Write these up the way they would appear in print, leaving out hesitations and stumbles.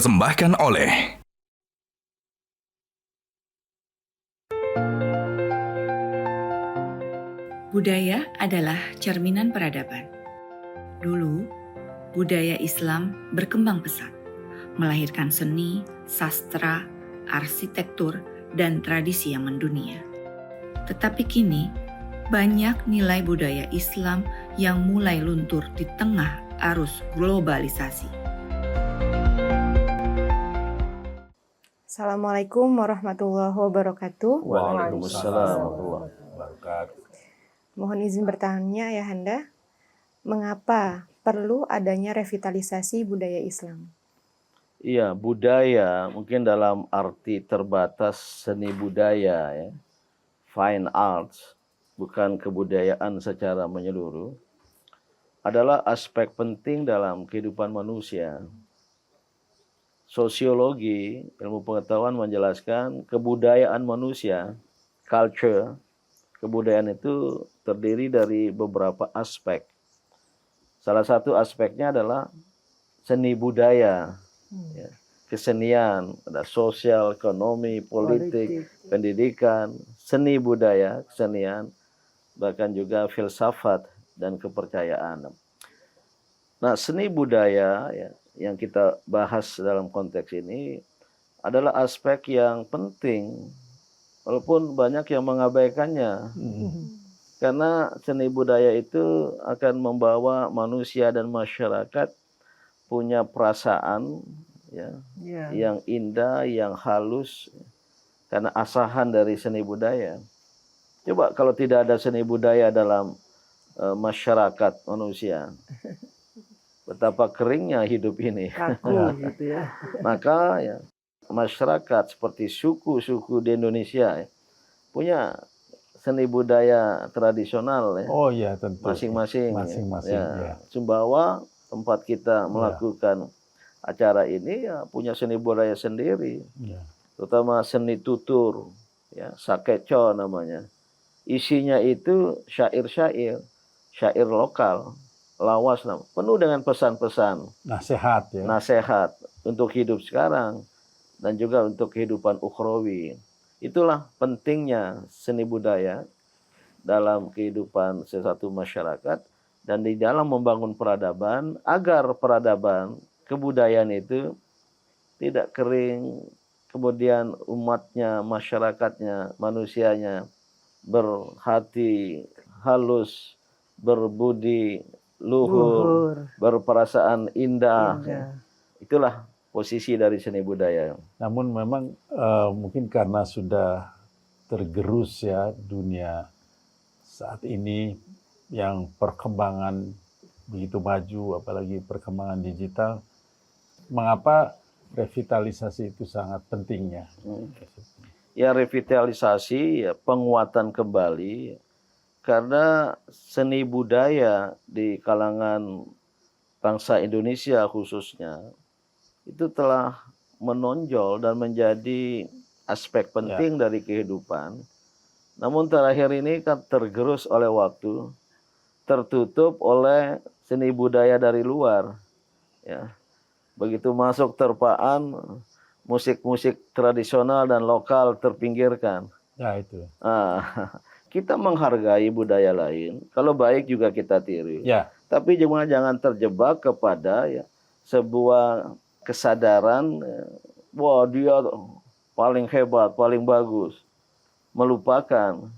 dipersembahkan oleh Budaya adalah cerminan peradaban. Dulu, budaya Islam berkembang pesat, melahirkan seni, sastra, arsitektur, dan tradisi yang mendunia. Tetapi kini, banyak nilai budaya Islam yang mulai luntur di tengah arus globalisasi. Assalamualaikum warahmatullahi wabarakatuh. Waalaikumsalam warahmatullahi wabarakatuh. Mohon izin bertanya Ayahanda, mengapa perlu adanya revitalisasi budaya Islam? Iya, budaya mungkin dalam arti terbatas seni budaya ya. Fine arts, bukan kebudayaan secara menyeluruh, adalah aspek penting dalam kehidupan manusia. Sosiologi, ilmu pengetahuan menjelaskan kebudayaan manusia, culture, kebudayaan itu terdiri dari beberapa aspek. Salah satu aspeknya adalah seni budaya, ya. Kesenian, ada sosial, ekonomi, politik, pendidikan, seni budaya, kesenian, bahkan juga filsafat dan kepercayaan. Nah, seni budaya ya, yang kita bahas dalam konteks ini adalah aspek yang penting, walaupun banyak yang mengabaikannya. Karena seni budaya itu akan membawa manusia dan masyarakat punya perasaan ya, yang indah, yang halus, karena asahan dari seni budaya. Coba kalau tidak ada seni budaya dalam masyarakat manusia, betapa keringnya hidup ini. Kaku gitu ya. Maka ya, masyarakat seperti suku-suku di Indonesia ya, punya seni budaya tradisional ya. Oh iya tentu. Masing-masing. Ya. Sumbawa tempat kita melakukan acara ini ya punya seni budaya sendiri. Ya. Terutama seni tutur ya, sakeco namanya. Isinya itu syair-syair, syair lokal, lawas penuh dengan pesan-pesan. Nasihat ya. Nasihat untuk hidup sekarang dan juga untuk kehidupan ukhrawi. Itulah pentingnya seni budaya dalam kehidupan sesuatu masyarakat dan di dalam membangun peradaban agar peradaban kebudayaan itu tidak kering, kemudian umatnya, masyarakatnya, manusianya berhati halus, berbudi luhur, berperasaan indah. Itulah posisi dari seni budaya. Namun memang mungkin karena sudah tergerus ya dunia saat ini yang perkembangan begitu maju, apalagi perkembangan digital, mengapa revitalisasi itu sangat pentingnya? Ya revitalisasi, ya, penguatan kembali, karena seni budaya di kalangan bangsa Indonesia khususnya itu telah menonjol dan menjadi aspek penting dari kehidupan. Namun terakhir ini kan tergerus oleh waktu, tertutup oleh seni budaya dari luar. Ya. Begitu masuk terpaan, musik-musik tradisional dan lokal terpinggirkan. Ya itu. Kita menghargai budaya lain, kalau baik juga kita tiru. Ya. Tapi jangan terjebak kepada ya, sebuah kesadaran, wah dia paling hebat, paling bagus, melupakan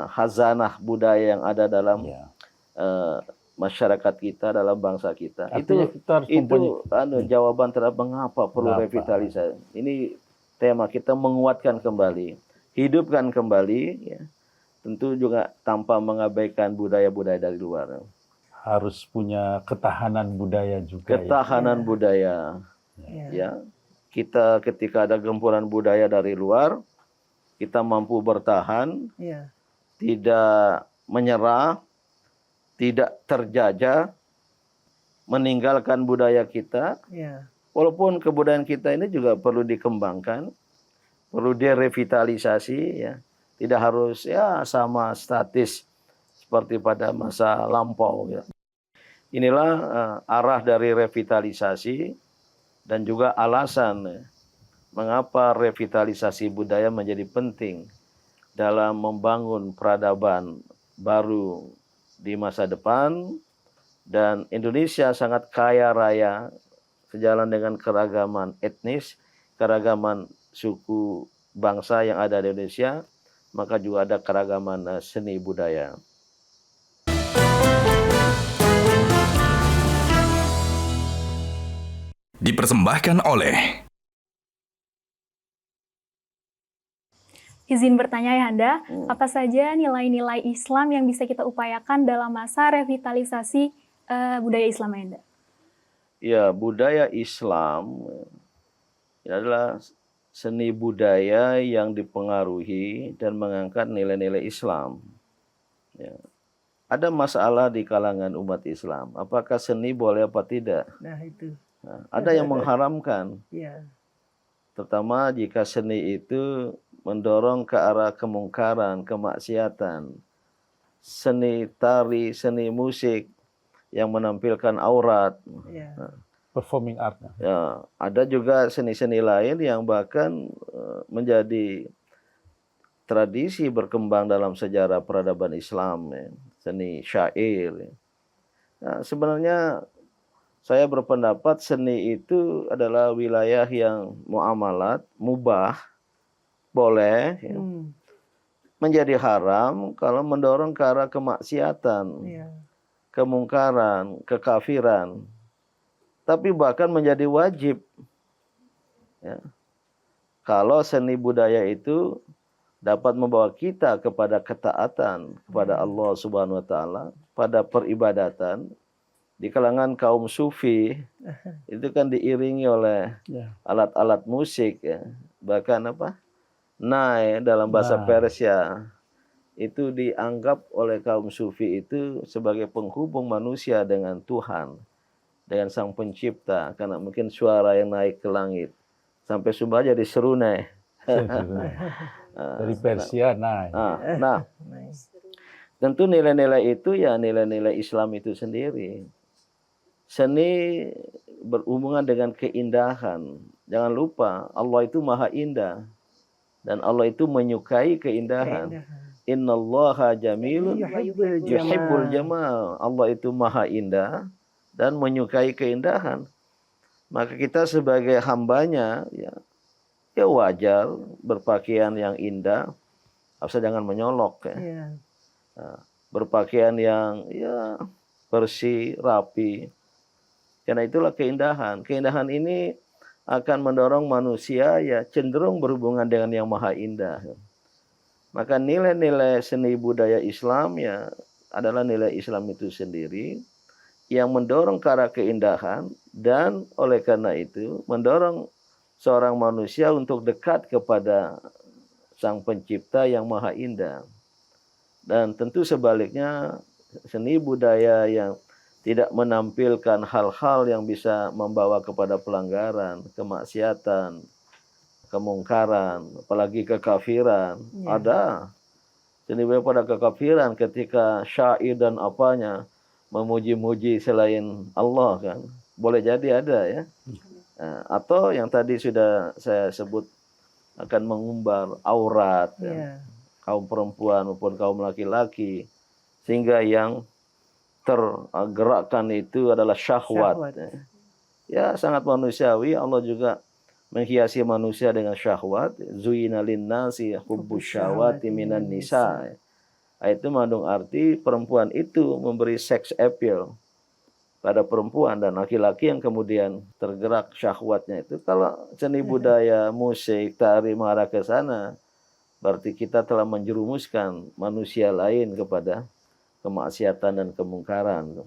khazanah budaya yang ada dalam masyarakat kita, dalam bangsa kita. Artinya Itu jawaban terhadap mengapa perlu revitalisasi. Ini tema kita, menguatkan kembali, hidupkan kembali, ya. Tentu juga tanpa mengabaikan budaya-budaya dari luar. Harus punya ketahanan budaya juga. Ketahanan budaya. Ya. Kita ketika ada gempuran budaya dari luar, kita mampu bertahan, tidak menyerah, tidak terjajah, meninggalkan budaya kita. Walaupun kebudayaan kita ini juga perlu dikembangkan, perlu direvitalisasi, ya. Tidak harus ya sama statis seperti pada masa lampau. Ya. Inilah arah dari revitalisasi dan juga alasan mengapa revitalisasi budaya menjadi penting dalam membangun peradaban baru di masa depan. Dan Indonesia sangat kaya raya sejalan dengan keragaman etnis, keragaman suku bangsa yang ada di Indonesia, maka juga ada keragaman seni budaya. Dipersembahkan oleh Izin bertanya ya Anda, apa saja nilai-nilai Islam yang bisa kita upayakan dalam masa revitalisasi budaya Islam ya Anda? Ya, budaya Islam adalah seni budaya yang dipengaruhi dan mengangkat nilai-nilai Islam. Ya. Ada masalah di kalangan umat Islam. Apakah seni boleh apa tidak? Nah itu. Nah, ada yang mengharamkan. Ya. Terutama jika seni itu mendorong ke arah kemungkaran, kemaksiatan. Seni tari, seni musik yang menampilkan aurat. Ya. Performing art. Ya, ada juga seni-seni lain yang bahkan menjadi tradisi berkembang dalam sejarah peradaban Islam, ya. Seni syair. Ya. Nah, sebenarnya saya berpendapat seni itu adalah wilayah yang muamalat, mubah, boleh, ya. Menjadi haram kalau mendorong ke arah kemaksiatan, Ya. kemungkaran, kekafiran. Tapi bahkan menjadi wajib, ya, kalau seni budaya itu dapat membawa kita kepada ketaatan kepada Allah Subhanahu wa taala, pada peribadatan. Di kalangan kaum sufi itu kan diiringi oleh alat-alat musik, ya. Bahkan apa? Nai dalam bahasa Persia itu dianggap oleh kaum sufi itu sebagai penghubung manusia dengan Tuhan, dengan Sang Pencipta, karena mungkin suara yang naik ke langit sampai Sumba jadi serunai. Dari Persia, Nah, tentu nilai-nilai itu ya nilai-nilai Islam itu sendiri. Seni berhubungan dengan keindahan. Jangan lupa Allah itu maha indah dan Allah itu menyukai keindahan. Innallaha jamilun yuhibbul jamal. Allah itu maha indah dan menyukai keindahan. Maka kita sebagai hambanya ya wajar berpakaian yang indah, asal jangan menyolok, ya. Nah, berpakaian yang ya bersih, rapi. Karena itulah keindahan. Keindahan ini akan mendorong manusia ya cenderung berhubungan dengan yang maha indah. Maka nilai-nilai seni budaya Islam ya adalah nilai Islam itu sendiri yang mendorong ke arah keindahan dan oleh karena itu mendorong seorang manusia untuk dekat kepada Sang Pencipta yang maha indah. Dan tentu sebaliknya seni budaya yang tidak menampilkan hal-hal yang bisa membawa kepada pelanggaran, kemaksiatan, kemungkaran, apalagi kekafiran. Ada seni budaya pada kekafiran ketika syair dan apanya memuji-muji selain Allah, kan. Boleh jadi ada, ya. Nah, atau yang tadi sudah saya sebut akan mengumbar aurat, kan. Kaum perempuan maupun kaum laki-laki, sehingga yang tergerakkan itu adalah syahwat. Ya, sangat manusiawi. Allah juga menghiasi manusia dengan syahwat. Zuyina linnasi hubbus syahwati minan nisa. Itu mengandung arti perempuan itu memberi sex appeal pada perempuan dan laki-laki yang kemudian tergerak syahwatnya itu. Kalau seni budaya, musik, tari mengarah ke sana, berarti kita telah menjerumuskan manusia lain kepada kemaksiatan dan kemungkaran.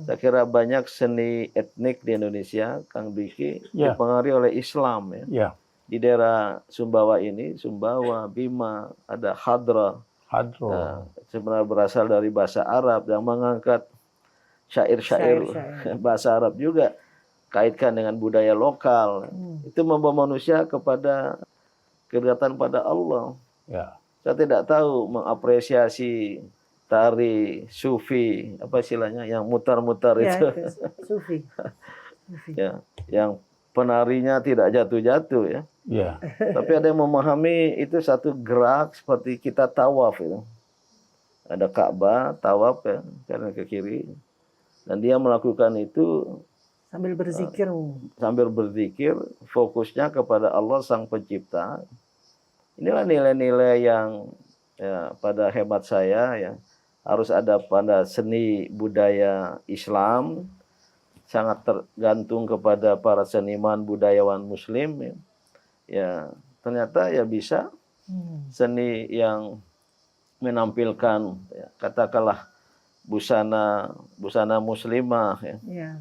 Saya kira banyak seni etnik di Indonesia, Kang Biki, dipengaruhi oleh Islam, ya. Di daerah Sumbawa ini, Sumbawa, Bima, ada Hadra. Nah, sebenarnya berasal dari bahasa Arab yang mengangkat syair-syair bahasa Arab juga kaitkan dengan budaya lokal. Itu membawa manusia kepada kedekatan pada Allah. Saya tidak tahu mengapresiasi tari sufi, apa istilahnya yang mutar-mutar itu. Sufi. ya, yang penarinya tidak jatuh-jatuh ya. Ya. Tapi ada yang memahami itu satu gerak seperti kita tawaf itu. Ada Ka'bah, tawaf ya, kanan ke kiri. Dan dia melakukan itu Sambil berzikir. sambil berzikir, fokusnya kepada Allah Sang Pencipta. Inilah nilai-nilai yang ya, pada hemat saya ya harus ada pada seni budaya Islam, sangat tergantung kepada para seniman budayawan Muslim ya. Ya ternyata ya bisa seni yang menampilkan ya, katakanlah busana muslimah ya. Ya.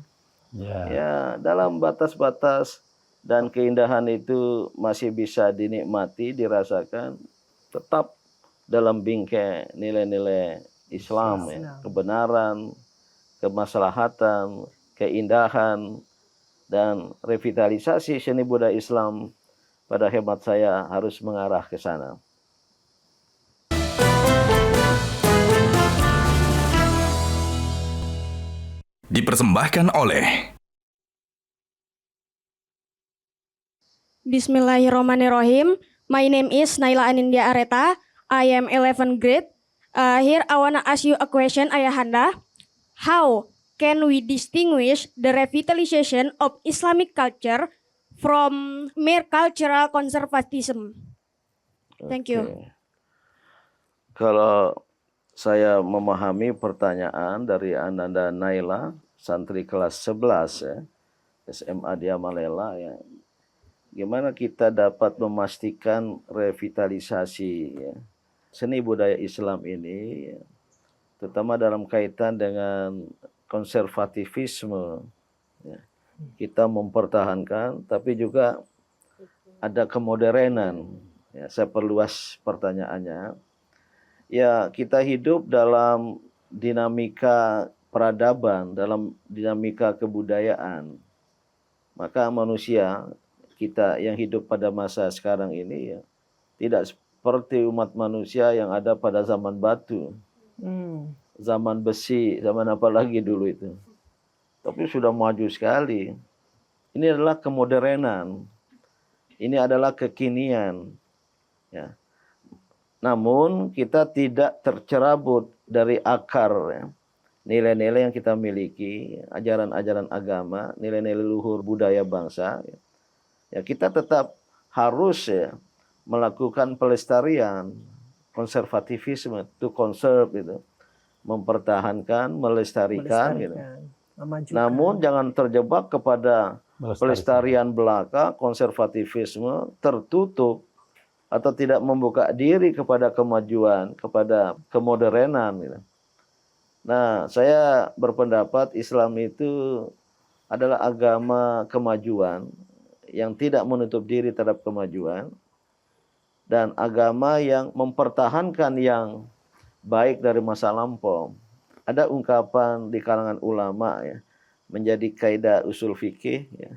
Ya. Ya dalam batas-batas dan keindahan itu masih bisa dinikmati, dirasakan, tetap dalam bingkai nilai-nilai Islam ya, kebenaran, kemaslahatan, keindahan, dan revitalisasi seni budaya Islam pada hemat saya harus mengarah ke sana. Dipersembahkan oleh Bismillahirrahmanirrahim. My name is Naila Anindya Areta. I am 11th grade. Here I wanna ask you a question, Ayahanda. How can we distinguish the revitalization of Islamic culture from mere cultural conservatism? Thank you. Oke. Kalau saya memahami pertanyaan dari Ananda Naila, santri kelas 11 ya, SMA Dia Malela ya. Gimana kita dapat memastikan revitalisasi ya, seni budaya Islam ini ya, terutama dalam kaitan dengan konservatifisme ya. Kita mempertahankan tapi juga ada kemodernan ya. Saya perluas pertanyaannya. Ya, kita hidup dalam dinamika peradaban, dalam dinamika kebudayaan. Maka manusia kita yang hidup pada masa sekarang ini ya, tidak seperti umat manusia yang ada pada zaman batu, zaman besi, zaman apa lagi dulu itu. Tapi sudah maju sekali. Ini adalah kemodernan. Ini adalah kekinian. Ya. Namun kita tidak tercerabut dari akar ya, nilai-nilai yang kita miliki, ajaran-ajaran agama, nilai-nilai luhur budaya bangsa. Ya, kita tetap harus ya, melakukan pelestarian, konservatifisme, to conserve itu, mempertahankan, melestarikan. Gitu. Namun jangan terjebak kepada pelestarian belaka, konservatifisme, tertutup atau tidak membuka diri kepada kemajuan, kepada kemodernan. Gitu. Nah, saya berpendapat Islam itu adalah agama kemajuan yang tidak menutup diri terhadap kemajuan dan agama yang mempertahankan yang baik dari masa lampau. Ada ungkapan di kalangan ulama ya, menjadi kaidah usul fikih ya.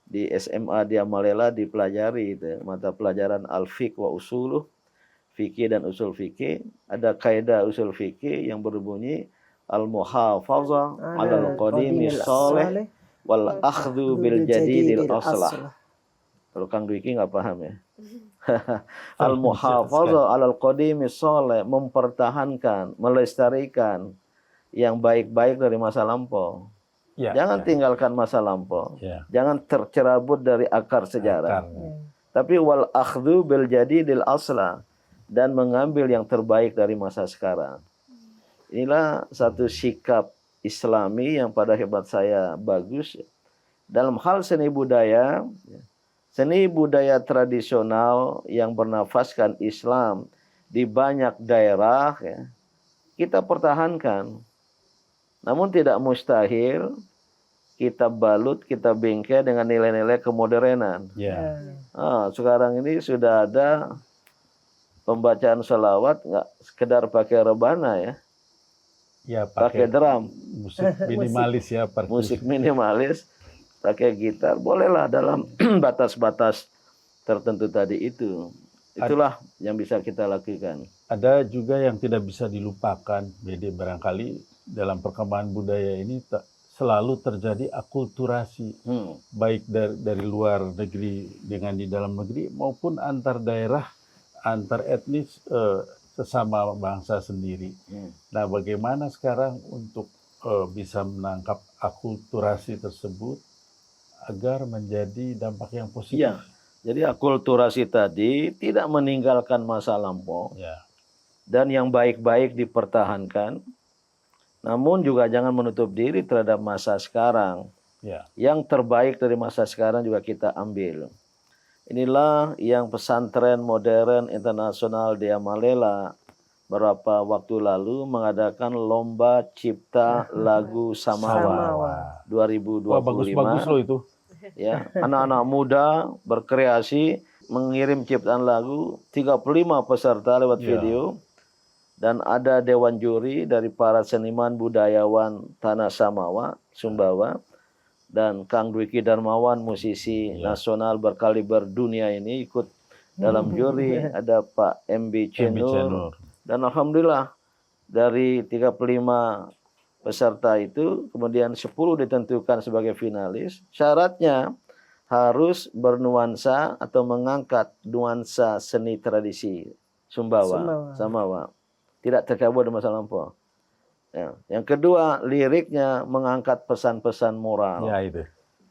Di SMA Dia Malela dipelajari itu, mata pelajaran al-fiqh wa usuluh, fikih dan usul fikih. Ada kaidah usul fikih yang berbunyi al-muhafazah 'alal qadimi shalih wal akhdhu bil jadidil aslah. Kalau Kang Dwiki nggak paham ya. Al-muhafazah 'alal qadimi shalih, mempertahankan, melestarikan yang baik-baik dari masa lampau. Ya, jangan tinggalkan masa lampau. Ya. Jangan tercerabut dari akar sejarah. Tapi wal akhdhu bil jadidil asla, dan mengambil yang terbaik dari masa sekarang. Inilah satu sikap Islami yang pada hemat saya bagus. Dalam hal seni budaya tradisional yang bernafaskan Islam di banyak daerah ya, kita pertahankan. Namun tidak mustahil kita balut, kita bingkai dengan nilai-nilai kemodernan. Sekarang ini sudah ada pembacaan sholawat nggak sekedar pakai rebana ya. Ya, pakai drum. Musik minimalis ya. Musik minimalis, pakai gitar. Bolehlah dalam batas-batas tertentu tadi itu. Itulah yang bisa kita lakukan. Ada juga yang tidak bisa dilupakan, jadi barangkali dalam perkembangan budaya ini selalu terjadi akulturasi, Hmm. baik dari luar negeri dengan di dalam negeri maupun antar daerah, antar etnis, sesama bangsa sendiri. Hmm. Nah, bagaimana sekarang untuk bisa menangkap akulturasi tersebut agar menjadi dampak yang positif? Iya. Jadi akulturasi tadi tidak meninggalkan masa lampau Ya, dan yang baik-baik dipertahankan. Namun juga jangan menutup diri terhadap masa sekarang. ya, Yang terbaik dari masa sekarang juga kita ambil. Inilah yang pesantren modern internasional di Amalela beberapa waktu lalu mengadakan lomba cipta lagu Samawa wah, 2025. bagus-bagus loh itu. Ya, anak-anak muda berkreasi mengirim ciptaan lagu, 35 peserta lewat Ya. video, dan ada dewan juri dari para seniman budayawan Tanah Samawa, Sumbawa, dan Kang Dwiki Darmawan, musisi Ya. nasional berkaliber dunia ini ikut dalam juri. Ada Pak MB MB Cenur, Cenur. dan alhamdulillah dari 35 peserta itu kemudian 10 ditentukan sebagai finalis. Syaratnya harus bernuansa atau mengangkat nuansa seni tradisi Sumbawa. Samawa. Tidak terkabur di masa lampau. Ya. Yang kedua, liriknya mengangkat pesan-pesan moral Ya, itu.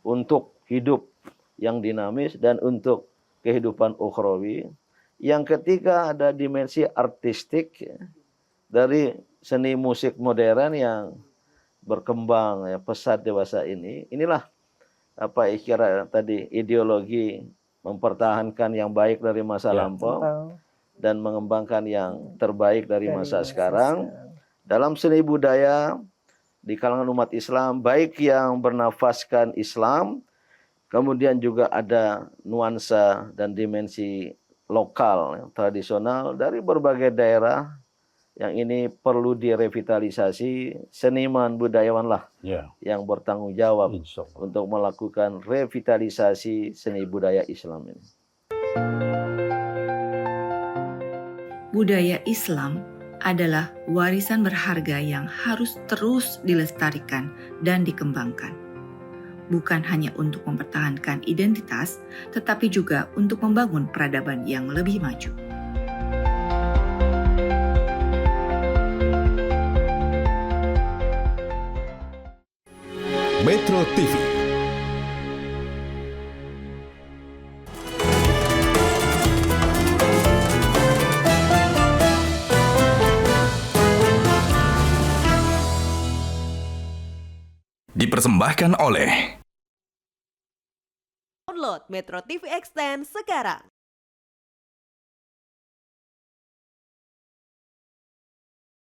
untuk hidup yang dinamis dan untuk kehidupan ukhrawi. Yang ketiga, ada dimensi artistik ya, dari seni musik modern yang berkembang ya, pesat dewasa ini. Inilah apa kira tadi ideologi mempertahankan yang baik dari masa Ya. lampau dan mengembangkan yang terbaik dari masa sekarang. Dalam seni budaya di kalangan umat Islam, baik yang bernafaskan Islam, kemudian juga ada nuansa dan dimensi lokal, yang tradisional dari berbagai daerah, yang ini perlu direvitalisasi. Seniman budayawanlah Ya, yang bertanggung jawab insya Allah. untuk melakukan revitalisasi seni budaya Islam ini. Budaya Islam adalah warisan berharga yang harus terus dilestarikan dan dikembangkan. Bukan hanya untuk mempertahankan identitas, tetapi juga untuk membangun peradaban yang lebih maju. Metro TV. Dipersembahkan oleh Download Metro TV Extend sekarang.